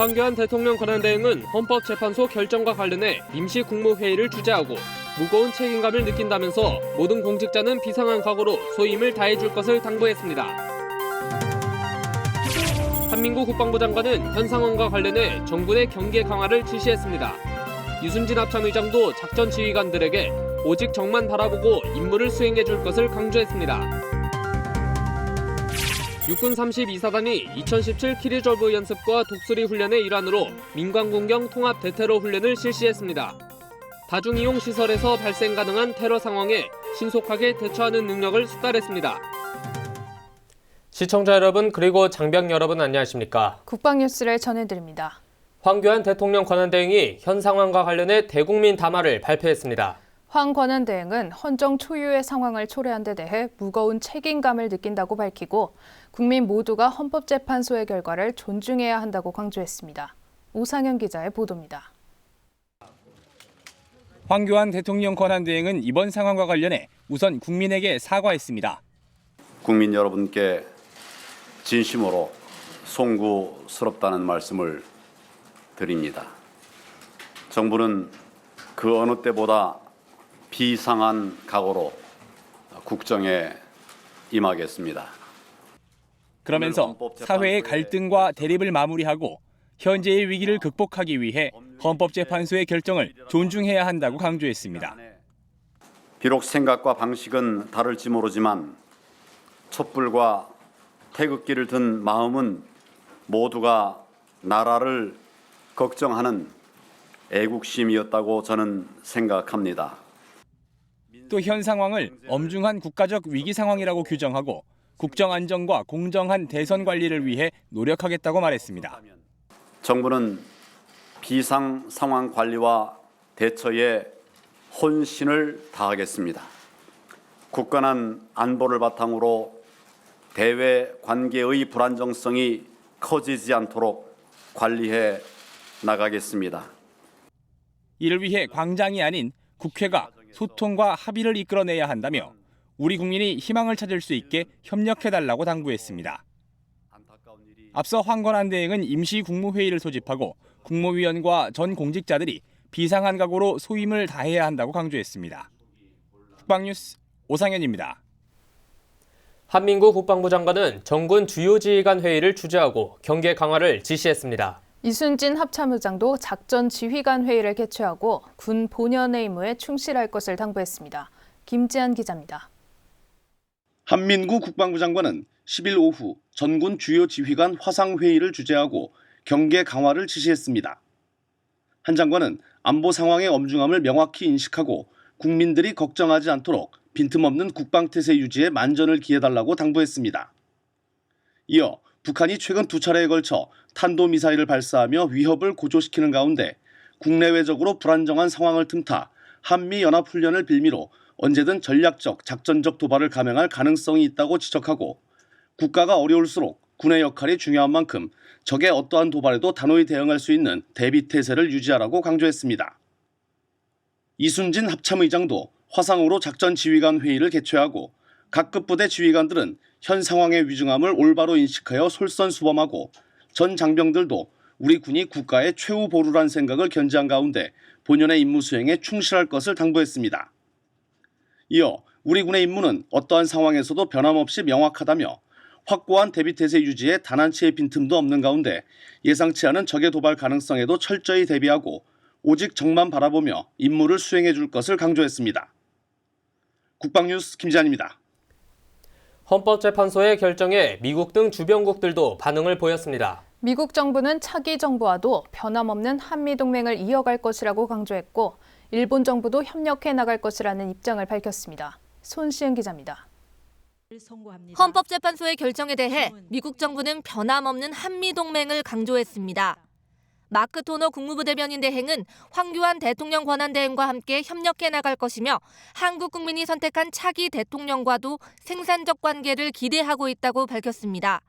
황교안 대통령 권한대행은 헌법재판소 결정과 관련해 임시국무회의를 주재하고 무거운 책임감을 느낀다면서 모든 공직자는 비상한 각오로 소임을 다해줄 것을 당부했습니다. 한민구 국방부 장관은 현 상황과 관련해 정부 내 경계 강화를 지시했습니다. 유순진 합참의장도 작전 지휘관들에게 오직 적만 바라보고 임무를 수행해줄 것을 강조했습니다. 육군 32사단이 2017 키리졸브 연습과 독수리 훈련의 일환으로 민관공경 통합 대테러 훈련을 실시했습니다. 다중이용 시설에서 발생 가능한 테러 상황에 신속하게 대처하는 능력을 숙달했습니다. 시청자 여러분 그리고 장병 여러분 안녕하십니까? 국방뉴스를 전해드립니다. 황교안 대통령 권한대행이 현 상황과 관련해 대국민 담화를 발표했습니다. 황 권한대행은 헌정 초유의 상황을 초래한 데 대해 무거운 책임감을 느낀다고 밝히고 국민 모두가 헌법재판소의 결과를 존중해야 한다고 강조했습니다. 오상현 기자의 보도입니다. 황교안 대통령 권한대행은 이번 상황과 관련해 우선 국민에게 사과했습니다. 국민 여러분께 진심으로 송구스럽다는 말씀을 드립니다. 정부는 그 어느 때보다 비상한 각오로 국정에 임하겠습니다. 그러면서 사회의 갈등과 대립을 마무리하고 현재의 위기를 극복하기 위해 헌법재판소의 결정을 존중해야 한다고 강조했습니다. 비록 생각과 방식은 다를지 모르지만 촛불과 태극기를 든 마음은 모두가 나라를 걱정하는 애국심이었다고 저는 생각합니다. 또 현 상황을 엄중한 국가적 위기 상황이라고 규정하고 국정 안정과 공정한 대선 관리를 위해 노력하겠다고 말했습니다. 정부는 비상 상황 관리와 대처에 혼신을 다하겠습니다. 굳건한 안보를 바탕으로 대외 관계의 불안정성이 커지지 않도록 관리해 나가겠습니다. 이를 위해 광장이 아닌 국회가 소통과 합의를 이끌어내야 한다며 우리 국민이 희망을 찾을 수 있게 협력해달라고 당부했습니다. 앞서 황 권한대행은 임시국무회의를 소집하고 국무위원과 전 공직자들이 비상한 각오로 소임을 다해야 한다고 강조했습니다. 국방뉴스 오상현입니다. 한민구 국방부 장관은 정군 주요 지휘관 회의를 주재하고 경계 강화를 지시했습니다. 이순진 합참의장도 작전 지휘관 회의를 개최하고 군 본연의 임무에 충실할 것을 당부했습니다. 김지한 기자입니다. 한민구 국방부 장관은 10일 오후 전군 주요 지휘관 화상회의를 주재하고 경계 강화를 지시했습니다. 한 장관은 안보 상황의 엄중함을 명확히 인식하고 국민들이 걱정하지 않도록 빈틈없는 국방태세 유지에 만전을 기해달라고 당부했습니다. 이어 북한이 최근 2차례에 걸쳐 탄도미사일을 발사하며 위협을 고조시키는 가운데 국내외적으로 불안정한 상황을 틈타 한미연합훈련을 빌미로 언제든 전략적, 작전적 도발을 감행할 가능성이 있다고 지적하고 국가가 어려울수록 군의 역할이 중요한 만큼 적의 어떠한 도발에도 단호히 대응할 수 있는 대비태세를 유지하라고 강조했습니다. 이순진 합참의장도 화상으로 작전지휘관 회의를 개최하고 각 급부대 지휘관들은 현 상황의 위중함을 올바로 인식하여 솔선수범하고 전 장병들도 우리 군이 국가의 최후 보루란 생각을 견지한 가운데 본연의 임무 수행에 충실할 것을 당부했습니다. 이어 우리 군의 임무는 어떠한 상황에서도 변함없이 명확하다며 확고한 대비태세 유지에 단 한 치의 빈틈도 없는 가운데 예상치 않은 적의 도발 가능성에도 철저히 대비하고 오직 적만 바라보며 임무를 수행해 줄 것을 강조했습니다. 국방뉴스 김지한입니다. 헌법재판소의 결정에 미국 등 주변국들도 반응을 보였습니다. 미국 정부는 차기 정부와도 변함없는 한미동맹을 이어갈 것이라고 강조했고 일본 정부도 협력해 나갈 것이라는 입장을 밝혔습니다. 손시은 기자입니다. 헌법재판소의 결정에 대해 미국 정부는 변함없는 한미동맹을 강조했습니다. 마크 토너 국무부 대변인 대행은 황교안 대통령 권한대행과 함께 협력해 나갈 것이며 한국 국민이 선택한 차기 대통령과도 생산적 관계를 기대하고 있다고 밝혔습니다.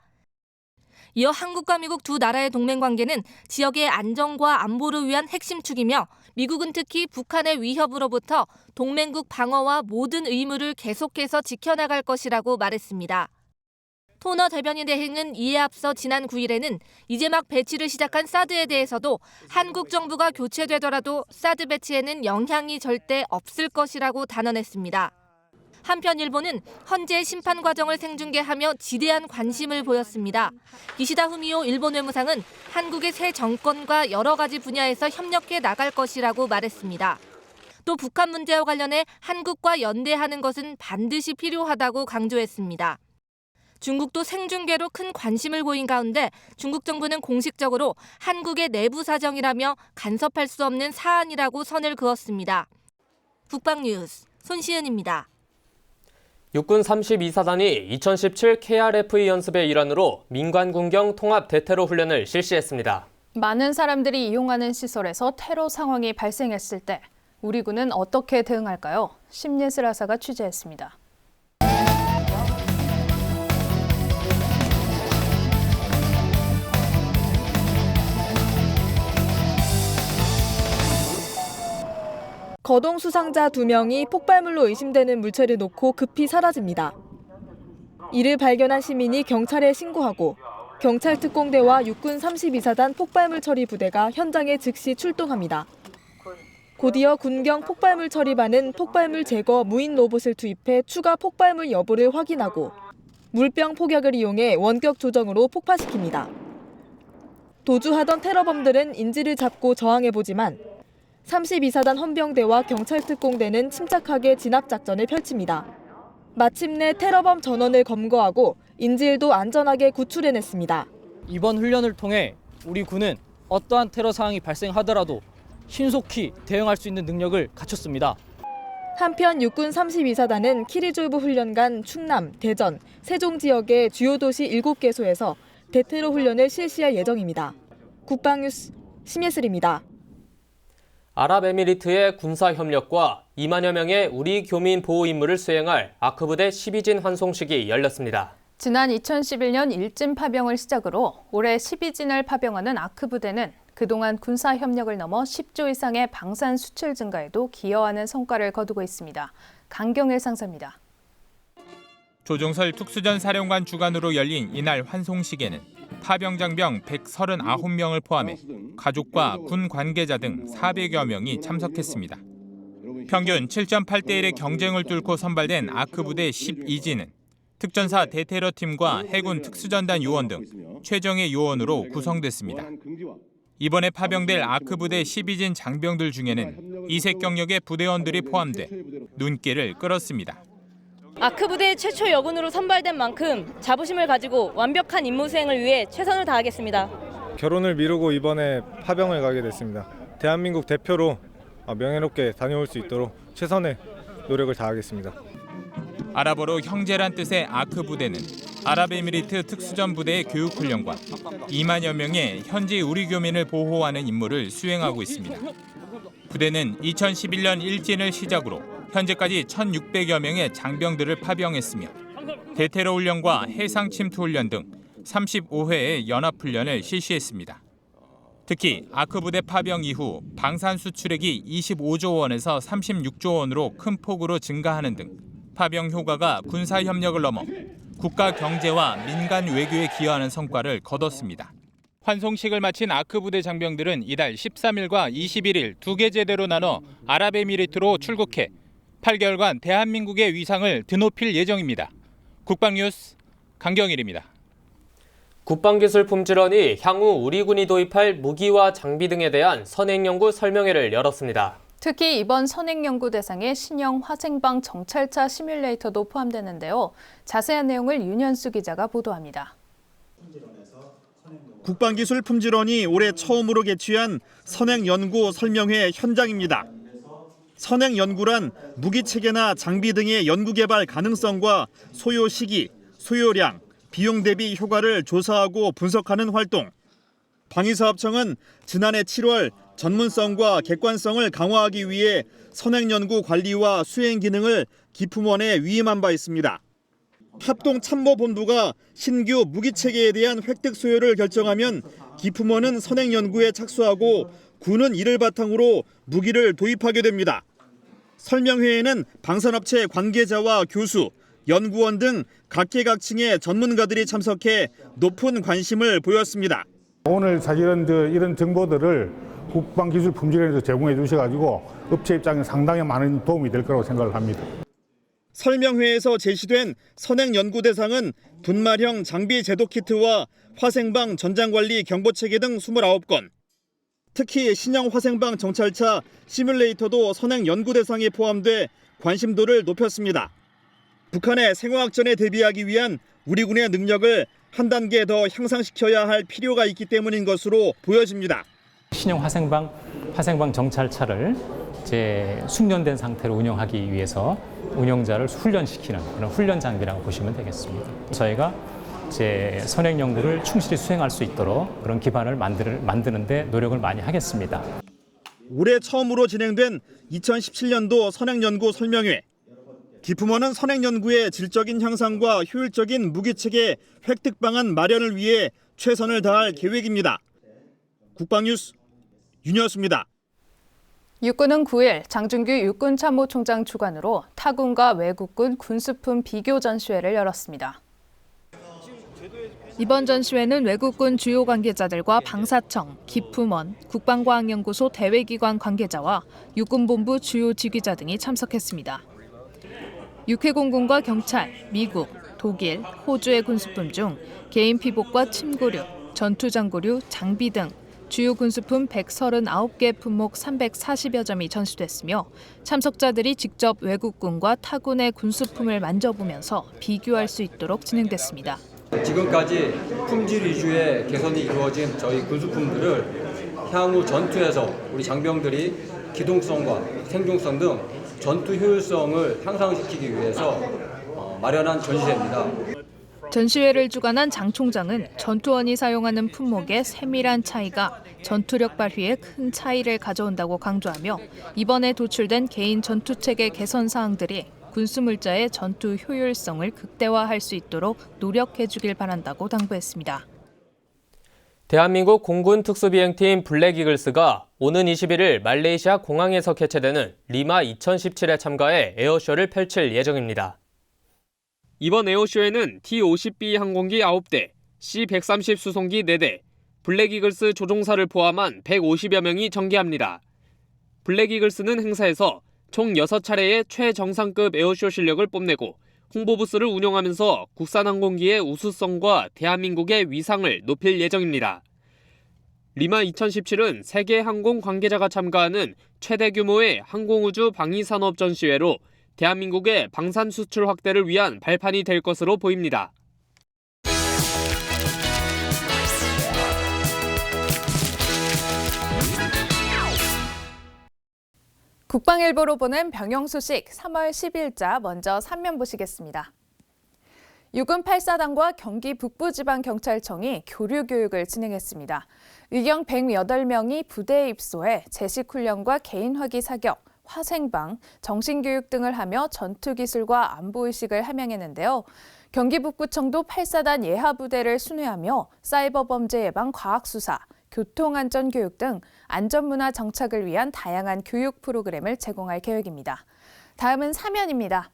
이어 한국과 미국 두 나라의 동맹 관계는 지역의 안정과 안보를 위한 핵심 축이며 미국은 특히 북한의 위협으로부터 동맹국 방어와 모든 의무를 계속해서 지켜나갈 것이라고 말했습니다. 토너 대변인 대행은 이에 앞서 지난 9일에는 이제 막 배치를 시작한 사드에 대해서도 한국 정부가 교체되더라도 사드 배치에는 영향이 절대 없을 것이라고 단언했습니다. 한편 일본은 헌재 심판 과정을 생중계하며 지대한 관심을 보였습니다. 기시다 후미오 일본 외무상은 한국의 새 정권과 여러 가지 분야에서 협력해 나갈 것이라고 말했습니다. 또 북한 문제와 관련해 한국과 연대하는 것은 반드시 필요하다고 강조했습니다. 중국도 생중계로 큰 관심을 보인 가운데 중국 정부는 공식적으로 한국의 내부 사정이라며 간섭할 수 없는 사안이라고 선을 그었습니다. 북방뉴스 손시은입니다. 육군 32사단이 2017 KRFE 연습의 일환으로 민관군경 통합 대테러 훈련을 실시했습니다. 많은 사람들이 이용하는 시설에서 테러 상황이 발생했을 때 우리 군은 어떻게 대응할까요? 심예슬 아사가 취재했습니다. 거동 수상자 2명이 폭발물로 의심되는 물체를 놓고 급히 사라집니다. 이를 발견한 시민이 경찰에 신고하고 경찰 특공대와 육군 32사단 폭발물 처리 부대가 현장에 즉시 출동합니다. 곧이어 군경 폭발물 처리반은 폭발물 제거 무인 로봇을 투입해 추가 폭발물 여부를 확인하고 물병 폭약을 이용해 원격 조정으로 폭파시킵니다. 도주하던 테러범들은 인지를 잡고 저항해보지만 32사단 헌병대와 경찰 특공대는 침착하게 진압작전을 펼칩니다. 마침내 테러범 전원을 검거하고 인질도 안전하게 구출해냈습니다. 이번 훈련을 통해 우리 군은 어떠한 테러 상황이 발생하더라도 신속히 대응할 수 있는 능력을 갖췄습니다. 한편 육군 32사단은 키리졸브 훈련간 충남, 대전, 세종 지역의 주요 도시 7개소에서 대테러 훈련을 실시할 예정입니다. 국방뉴스 심예슬입니다. 아랍에미리트의 군사협력과 2만여 명의 우리 교민 보호 임무를 수행할 아크부대 12진 환송식이 열렸습니다. 지난 2011년 일진 파병을 시작으로 올해 12진을 파병하는 아크부대는 그동안 군사협력을 넘어 10조 이상의 방산 수출 증가에도 기여하는 성과를 거두고 있습니다. 강경일 상사입니다. 조종설 특수전 사령관 주관으로 열린 이날 환송식에는 파병 장병 139명을 포함해 가족과 군 관계자 등 400여 명이 참석했습니다. 평균 7.8대1의 경쟁을 뚫고 선발된 아크부대 12진은 특전사 대테러팀과 해군 특수전단 요원 등 최정예 요원으로 구성됐습니다. 이번에 파병될 아크부대 12진 장병들 중에는 이색 경력의 부대원들이 포함돼 눈길을 끌었습니다. 아크부대 최초 여군으로 선발된 만큼 자부심을 가지고 완벽한 임무 수행을 위해 최선을 다하겠습니다. 결혼을 미루고 이번에 파병을 가게 됐습니다. 대한민국 대표로 명예롭게 다녀올 수 있도록 최선의 노력을 다하겠습니다. 아랍어로 형제란 뜻의 아크부대는 아랍에미리트 특수전 부대의 교육훈련과 2만여 명의 현지 우리 교민을 보호하는 임무를 수행하고 있습니다. 부대는 2011년 일진을 시작으로 현재까지 1,600여 명의 장병들을 파병했으며 대테러 훈련과 해상 침투 훈련 등 35회의 연합훈련을 실시했습니다. 특히 아크부대 파병 이후 방산 수출액이 25조 원에서 36조 원으로 큰 폭으로 증가하는 등 파병 효과가 군사협력을 넘어 국가 경제와 민간 외교에 기여하는 성과를 거뒀습니다. 환송식을 마친 아크부대 장병들은 이달 13일과 21일 2개 제대로 나눠 아랍에미리트로 출국해 8개월간 대한민국의 위상을 드높일 예정입니다. 국방뉴스 강경일입니다. 국방기술 품질원이 향후 우리 군이 도입할 무기와 장비 등에 대한 선행연구 설명회를 열었습니다. 특히 이번 선행연구 대상에 신형 화생방 정찰차 시뮬레이터도 포함되는데요. 자세한 내용을 윤현수 기자가 보도합니다. 국방기술 품질원이 올해 처음으로 개최한 선행연구 설명회 현장입니다. 선행연구란 무기체계나 장비 등의 연구개발 가능성과 소요 시기, 소요량, 비용 대비 효과를 조사하고 분석하는 활동. 방위사업청은 지난해 7월 전문성과 객관성을 강화하기 위해 선행연구 관리와 수행 기능을 기품원에 위임한 바 있습니다. 합동참모본부가 신규 무기체계에 대한 획득 수요를 결정하면 기품원은 선행연구에 착수하고 군은 이를 바탕으로 무기를 도입하게 됩니다. 설명회에는 방산업체 관계자와 교수, 연구원 등 각계각층의 전문가들이 참석해 높은 관심을 보였습니다. 오늘 사실은 이런 정보들을 국방기술품질원에서 제공해 주셔가지고 업체 입장에 상당히 많은 도움이 될 거라고 생각을 합니다. 설명회에서 제시된 선행 연구 대상은 분말형 장비 제도 키트와 화생방 전장관리 경보체계 등 29건. 특히 신형 화생방 정찰차 시뮬레이터도 선행 연구 대상에 포함돼 관심도를 높였습니다. 북한의 생화학전에 대비하기 위한 우리 군의 능력을 한 단계 더 향상시켜야 할 필요가 있기 때문인 것으로 보여집니다. 신형 화생방 정찰차를 숙련된 상태로 운영하기 위해서 운영자를 훈련시키는 그런 훈련 장비라고 보시면 되겠습니다. 저희가 선행 연구를 충실히 수행할 수 있도록 그런 기반을 만드는 데 노력을 많이 하겠습니다. 올해 처음으로 진행된 2017년도 선행연구 설명회. 기품원은 선행연구의 질적인 향상과 효율적인 무기체계 획득 방안 마련을 위해 최선을 다할 계획입니다. 국방뉴스 윤여수입니다. 육군은 9일 장준규 육군참모총장 주관으로 타군과 외국군 군수품 비교 전시회를 열었습니다. 이번 전시회는 외국군 주요 관계자들과 방사청, 기품원, 국방과학연구소 대외기관 관계자와 육군본부 주요 지휘자 등이 참석했습니다. 육해공군과 경찰, 미국, 독일, 호주의 군수품 중 개인 피복과 침구류, 전투장구류, 장비 등 주요 군수품 139개 품목 340여 점이 전시됐으며 참석자들이 직접 외국군과 타군의 군수품을 만져보면서 비교할 수 있도록 진행됐습니다. 지금까지 품질 위주의 개선이 이루어진 저희 군수품들을 향후 전투에서 우리 장병들이 기동성과 생존성 등 전투 효율성을 향상시키기 위해서 마련한 전시회입니다. 전시회를 주관한 장 총장은 전투원이 사용하는 품목의 세밀한 차이가 전투력 발휘에 큰 차이를 가져온다고 강조하며 이번에 도출된 개인 전투체계 개선 사항들이 군수물자의 전투 효율성을 극대화할 수 있도록 노력해 주길 바란다고 당부했습니다. 대한민국 공군 특수비행팀 블랙이글스가 오는 21일 말레이시아 공항에서 개최되는 리마 2017에 참가해 에어쇼를 펼칠 예정입니다. 이번 에어쇼에는 T-50B 항공기 9대, C-130 수송기 4대, 블랙이글스 조종사를 포함한 150여 명이 전개합니다. 블랙이글스는 행사에서 총 6차례의 최정상급 에어쇼 실력을 뽐내고 홍보부스를 운영하면서 국산 항공기의 우수성과 대한민국의 위상을 높일 예정입니다. 리마 2017은 세계 항공 관계자가 참가하는 최대 규모의 항공우주 방위산업 전시회로 대한민국의 방산 수출 확대를 위한 발판이 될 것으로 보입니다. 국방일보로 보는 병영 소식 3월 10일자 먼저 3면 보시겠습니다. 육군 8사단과 경기 북부지방경찰청이 교류 교육을 진행했습니다. 의경 108명이 부대에 입소해 제식훈련과 개인화기 사격, 화생방, 정신교육 등을 하며 전투기술과 안보의식을 함양했는데요. 경기북부청도 8사단 예하부대를 순회하며 사이버 범죄 예방 과학수사, 교통안전교육 등 안전문화 정착을 위한 다양한 교육 프로그램을 제공할 계획입니다. 다음은 사면입니다.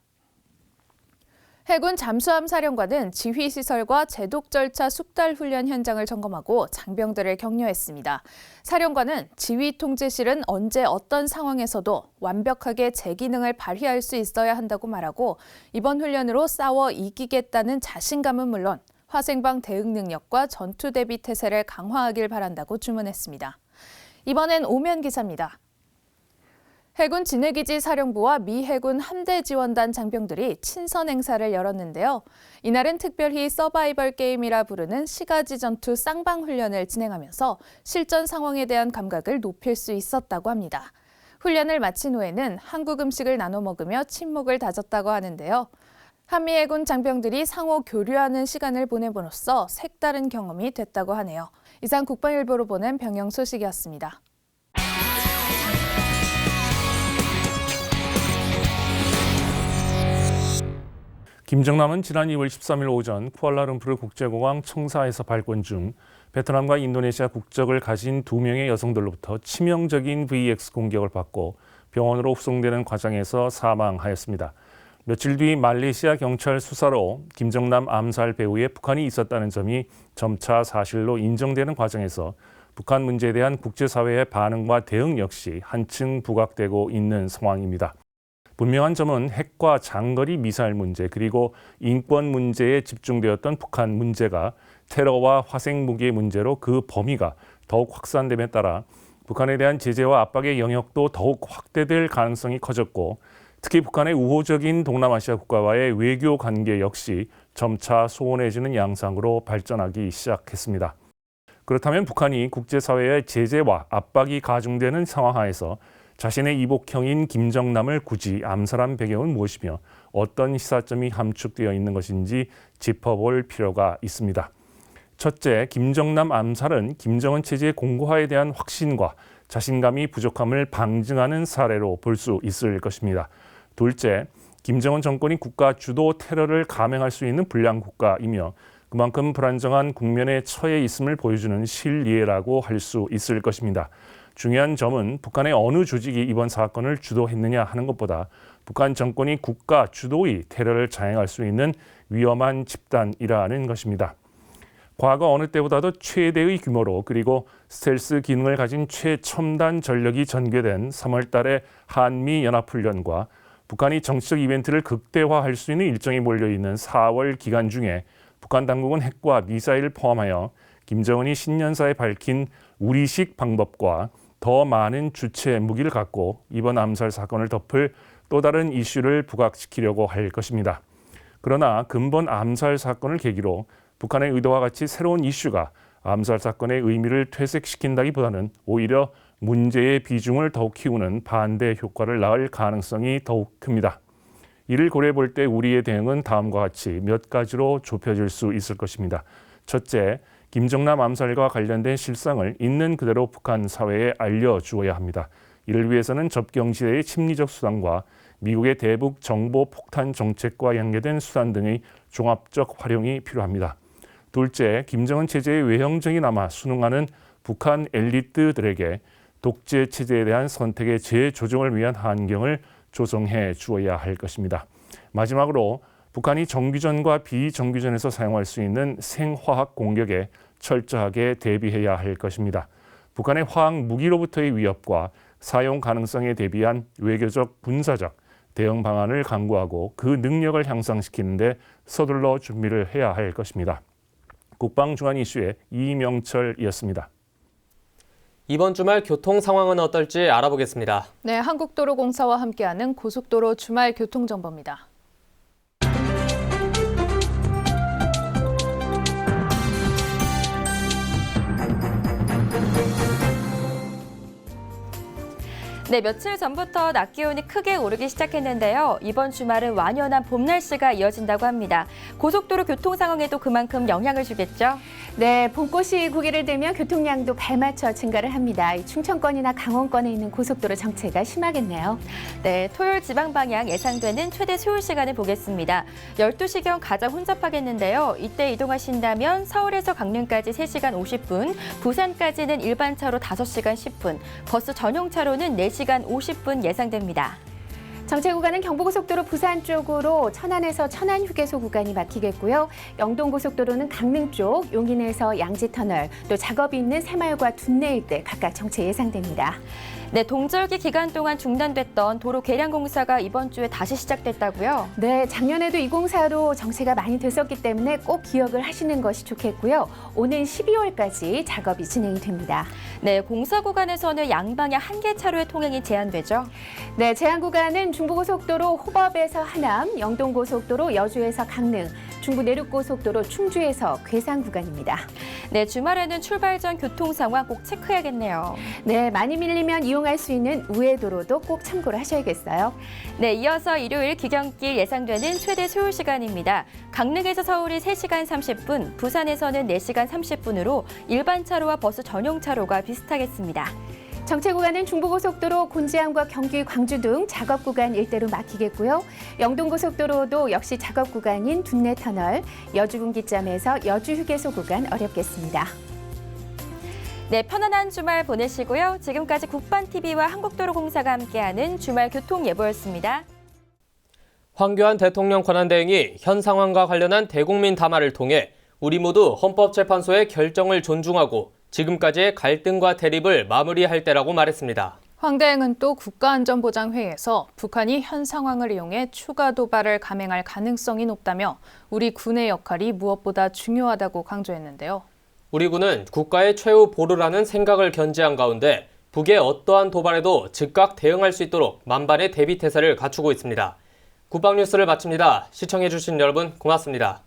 해군 잠수함 사령관은 지휘시설과 제독 절차 숙달 훈련 현장을 점검하고 장병들을 격려했습니다. 사령관은 지휘 통제실은 언제 어떤 상황에서도 완벽하게 제 기능을 발휘할 수 있어야 한다고 말하고 이번 훈련으로 싸워 이기겠다는 자신감은 물론 화생방 대응 능력과 전투 대비 태세를 강화하길 바란다고 주문했습니다. 이번엔 오면 기사입니다. 해군 진해기지 사령부와 미 해군 함대 지원단 장병들이 친선 행사를 열었는데요. 이날은 특별히 서바이벌 게임이라 부르는 시가지 전투 쌍방 훈련을 진행하면서 실전 상황에 대한 감각을 높일 수 있었다고 합니다. 훈련을 마친 후에는 한국 음식을 나눠 먹으며 친목을 다졌다고 하는데요. 한미 해군 장병들이 상호 교류하는 시간을 보냄으로써 색다른 경험이 됐다고 하네요. 이상 국방일보로 보낸 병영 소식이었습니다. 김정남은 지난 2월 13일 오전 쿠알라룸푸르 국제공항 청사에서 발권 중 베트남과 인도네시아 국적을 가진 2명의 여성들로부터 치명적인 VX 공격을 받고 병원으로 후송되는 과정에서 사망하였습니다. 며칠 뒤 말레이시아 경찰 수사로 김정남 암살 배후에 북한이 있었다는 점이 점차 사실로 인정되는 과정에서 북한 문제에 대한 국제사회의 반응과 대응 역시 한층 부각되고 있는 상황입니다. 분명한 점은 핵과 장거리 미사일 문제 그리고 인권 문제에 집중되었던 북한 문제가 테러와 화생무기의 문제로 그 범위가 더욱 확산됨에 따라 북한에 대한 제재와 압박의 영역도 더욱 확대될 가능성이 커졌고 특히 북한의 우호적인 동남아시아 국가와의 외교 관계 역시 점차 소원해지는 양상으로 발전하기 시작했습니다. 그렇다면 북한이 국제사회의 제재와 압박이 가중되는 상황 하에서 자신의 이복형인 김정남을 굳이 암살한 배경은 무엇이며 어떤 시사점이 함축되어 있는 것인지 짚어볼 필요가 있습니다. 첫째, 김정남 암살은 김정은 체제의 공고화에 대한 확신과 자신감이 부족함을 방증하는 사례로 볼 수 있을 것입니다. 둘째, 김정은 정권이 국가 주도 테러를 감행할 수 있는 불량 국가이며 그만큼 불안정한 국면에 처해 있음을 보여주는 실리라고 할 수 있을 것입니다. 중요한 점은 북한의 어느 조직이 이번 사건을 주도했느냐 하는 것보다 북한 정권이 국가 주도의 테러를 자행할 수 있는 위험한 집단이라는 것입니다. 과거 어느 때보다도 최대의 규모로 그리고 스텔스 기능을 가진 최첨단 전력이 전개된 3월 달의 한미연합훈련과 북한이 정치적 이벤트를 극대화할 수 있는 일정이 몰려있는 4월 기간 중에 북한 당국은 핵과 미사일을 포함하여 김정은이 신년사에 밝힌 우리식 방법과 더 많은 주체 무기를 갖고 이번 암살 사건을 덮을 또 다른 이슈를 부각시키려고 할 것입니다. 그러나 근본 암살 사건을 계기로 북한의 의도와 같이 새로운 이슈가 암살 사건의 의미를 퇴색시킨다기보다는 오히려 문제의 비중을 더욱 키우는 반대 효과를 낳을 가능성이 더욱 큽니다. 이를 고려해 볼 때 우리의 대응은 다음과 같이 몇 가지로 좁혀질 수 있을 것입니다. 첫째, 김정남 암살과 관련된 실상을 있는 그대로 북한 사회에 알려주어야 합니다. 이를 위해서는 접경지대의 심리적 수단과 미국의 대북 정보 폭탄 정책과 연계된 수단 등의 종합적 활용이 필요합니다. 둘째, 김정은 체제의 외형적이나마 순응하는 북한 엘리트들에게 독재 체제에 대한 선택의 재조정을 위한 환경을 조성해 주어야 할 것입니다. 마지막으로 북한이 정규전과 비정규전에서 사용할 수 있는 생화학 공격에 철저하게 대비해야 할 것입니다. 북한의 화학 무기로부터의 위협과 사용 가능성에 대비한 외교적, 군사적 대응 방안을 강구하고 그 능력을 향상시키는 데 서둘러 준비를 해야 할 것입니다. 국방중앙 이슈의 이명철이었습니다. 이번 주말 교통 상황은 어떨지 알아보겠습니다. 네, 한국도로공사와 함께하는 고속도로 주말 교통정보입니다. 네, 며칠 전부터 낮 기온이 크게 오르기 시작했는데요. 이번 주말은 완연한 봄 날씨가 이어진다고 합니다. 고속도로 교통 상황에도 그만큼 영향을 주겠죠? 네, 봄꽃이 고개를 들면 교통량도 발맞춰 증가를 합니다. 충청권이나 강원권에 있는 고속도로 정체가 심하겠네요. 네, 토요일 지방 방향 예상되는 최대 소요 시간을 보겠습니다. 12시경 가장 혼잡하겠는데요. 이때 이동하신다면 서울에서 강릉까지 3시간 50분, 부산까지는 일반차로 5시간 10분, 버스 전용차로는 4시간 50분 예상됩니다. 정체 구간은 경부고속도로 부산 쪽으로 천안에서 천안휴게소 구간이 막히겠고요. 영동고속도로는 강릉 쪽, 용인에서 양지터널, 또 작업이 있는 새마을과 둔내 일대 각각 정체 예상됩니다. 네, 동절기 기간 동안 중단됐던 도로 개량 공사가 이번 주에 다시 시작됐다고요? 네, 작년에도 이 공사로 정체가 많이 됐었기 때문에 꼭 기억을 하시는 것이 좋겠고요. 오는 12월까지 작업이 진행이 됩니다. 네, 공사 구간에서는 양방향 한 개 차로의 통행이 제한되죠? 네, 제한 구간은 중부고속도로 호법에서 하남, 영동고속도로 여주에서 강릉, 중부내륙고속도로 충주에서 괴산 구간입니다. 네, 주말에는 출발 전 교통 상황 꼭 체크해야겠네요. 네, 많이 밀리면 이용할 수 있는 우회도로도 꼭 참고를 하셔야겠어요. 네, 이어서 일요일 귀경길 예상되는 최대 소요 시간입니다. 강릉에서 서울이 3시간 30분, 부산에서는 4시간 30분으로 일반 차로와 버스 전용 차로가 비슷하겠습니다. 정체 구간은 중부고속도로 곤지암과 경기, 광주 등 작업 구간 일대로 막히겠고요. 영동고속도로도 역시 작업 구간인 둔내터널, 여주분기점에서 여주휴게소 구간 어렵겠습니다. 네, 편안한 주말 보내시고요. 지금까지 국방TV와 한국도로공사가 함께하는 주말 교통예보였습니다. 황교안 대통령 권한대행이 현 상황과 관련한 대국민 담화를 통해 우리 모두 헌법재판소의 결정을 존중하고 지금까지의 갈등과 대립을 마무리할 때라고 말했습니다. 황 대행은 또 국가안전보장회의에서 북한이 현 상황을 이용해 추가 도발을 감행할 가능성이 높다며 우리 군의 역할이 무엇보다 중요하다고 강조했는데요. 우리 군은 국가의 최후 보루라는 생각을 견지한 가운데 북의 어떠한 도발에도 즉각 대응할 수 있도록 만반의 대비 태세를 갖추고 있습니다. 국방뉴스를 마칩니다. 시청해주신 여러분 고맙습니다.